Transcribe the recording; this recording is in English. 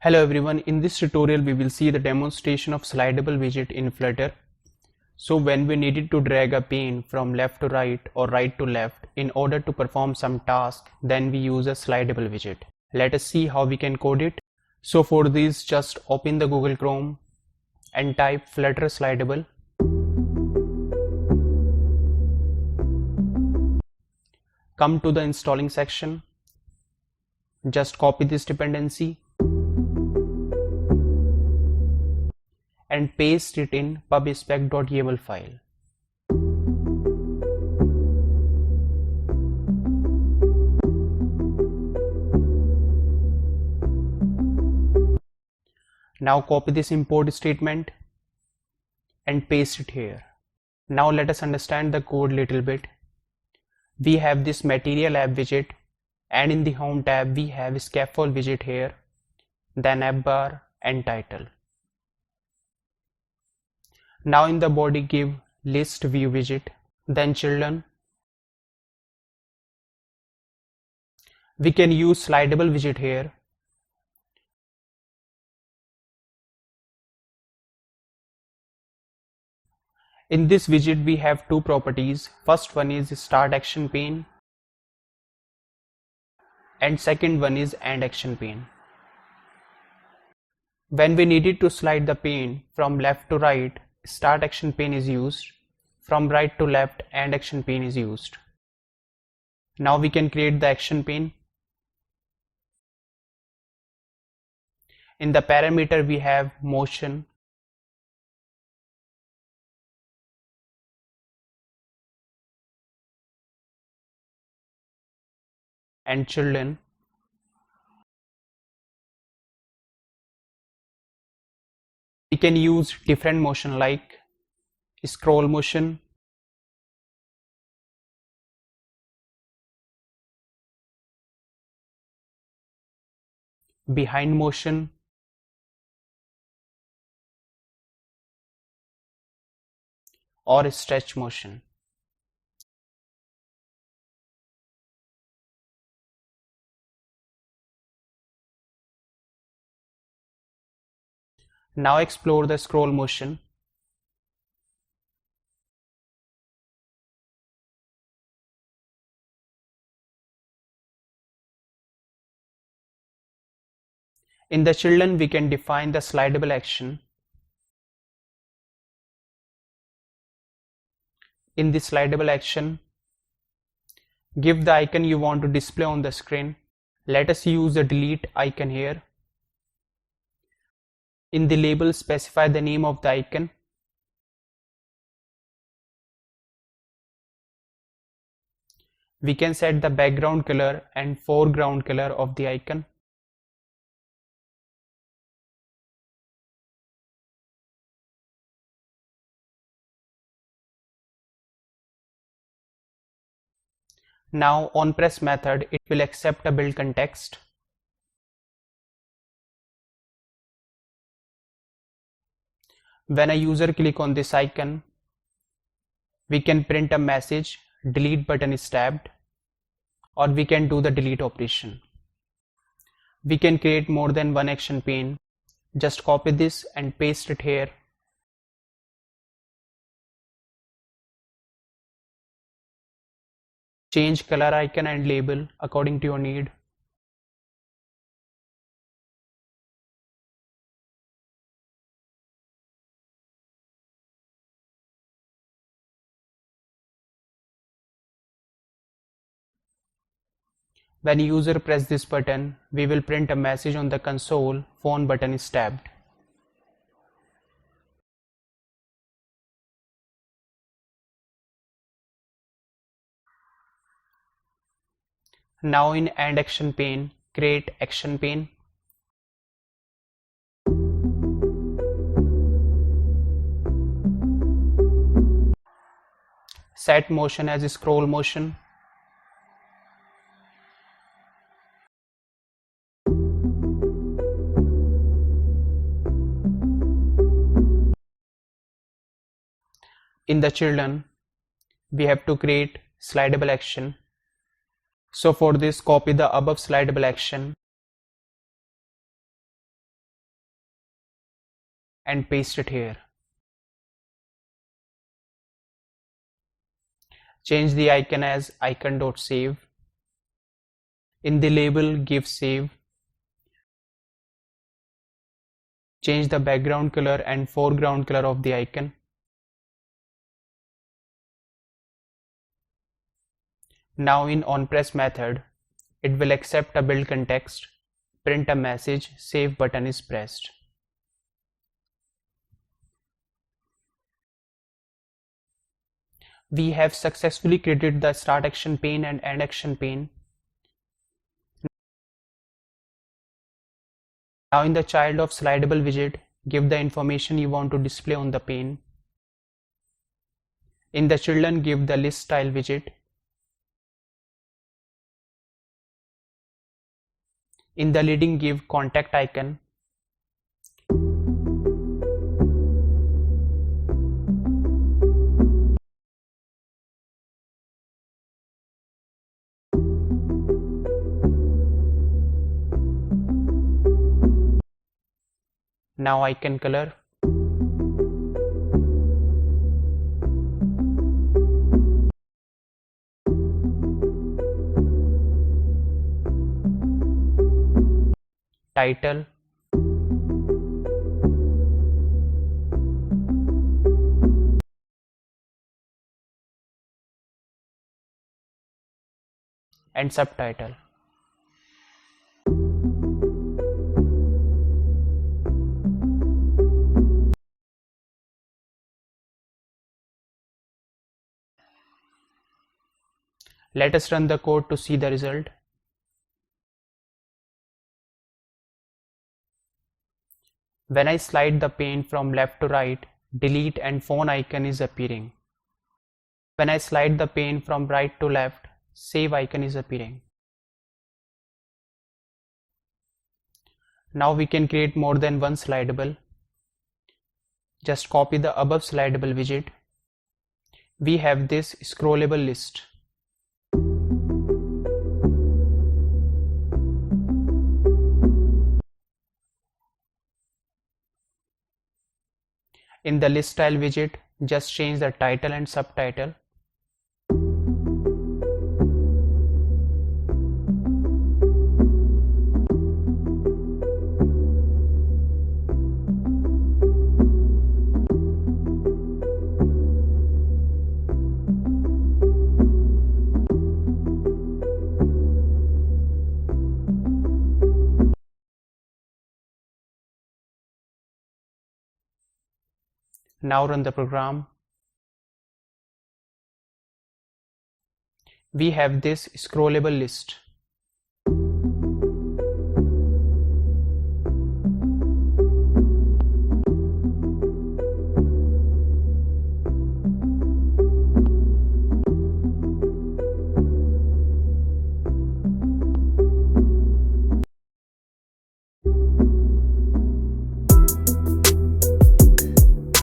Hello everyone, in this tutorial we will see the demonstration of slidable widget in Flutter. So when we needed to drag a pane from left to right or right to left in order to perform some task, then we use a slidable widget. Let us see how we can code it. So for this, just open the Google Chrome and type Flutter slidable. Come to the installing section. Just copy this dependency and paste it in pubspec.yaml file. Now copy this import statement and paste it here. Now let us understand the code little bit. We have this material app widget, and in the home tab we have scaffold widget here, then app bar and title. Now in the body give list view widget, then children. We can use slidable widget here. In this widget we have two properties. First one is start action pane and second one is end action pane. When we needed to slide the pane from left to right, start action pane is used. From right to left, end action pane is used. Now we can create the action pane. In the parameter we have motion, and children. We can use different motion like scroll motion, behind motion, or stretch motion. Now explore the scroll motion. In the children we can define the slidable action. In the slidable action, give the icon you want to display on the screen. Let us use the delete icon here. In the label, specify the name of the icon. We can set the background color and foreground color of the icon. Now on press method, it will accept a build context. When a user click on this icon, we can print a message, delete button is tabbed, or we can do the delete operation. We can create more than one action pane. Just copy this and paste it here. Change color icon and label according to your need. When user press this button, we will print a message on the console, phone button is tabbed. Now in end action pane, create action pane. Set motion as scroll motion. In the children, we have to create slidable action. So for this, copy the above slidable action and paste it here. Change the icon as icon.save. In the label, give save. Change the background color and foreground color of the icon. Now in onPress method, it will accept a build context, print a message, save button is pressed. We have successfully created the start action pane and end action pane. Now in the child of slidable widget, give the information you want to display on the pane. In the children, give the list style widget. In the leading, give contact icon. Now icon color. Title. And subtitle. Let us run the code to see the result. When I slide the pane from left to right, delete and phone icon is appearing. When I slide the pane from right to left, save icon is appearing. Now we can create more than one slidable. Just copy the above slidable widget. We have this scrollable list. In the list style widget, just change the title and subtitle. Now run the program. We have this scrollable list.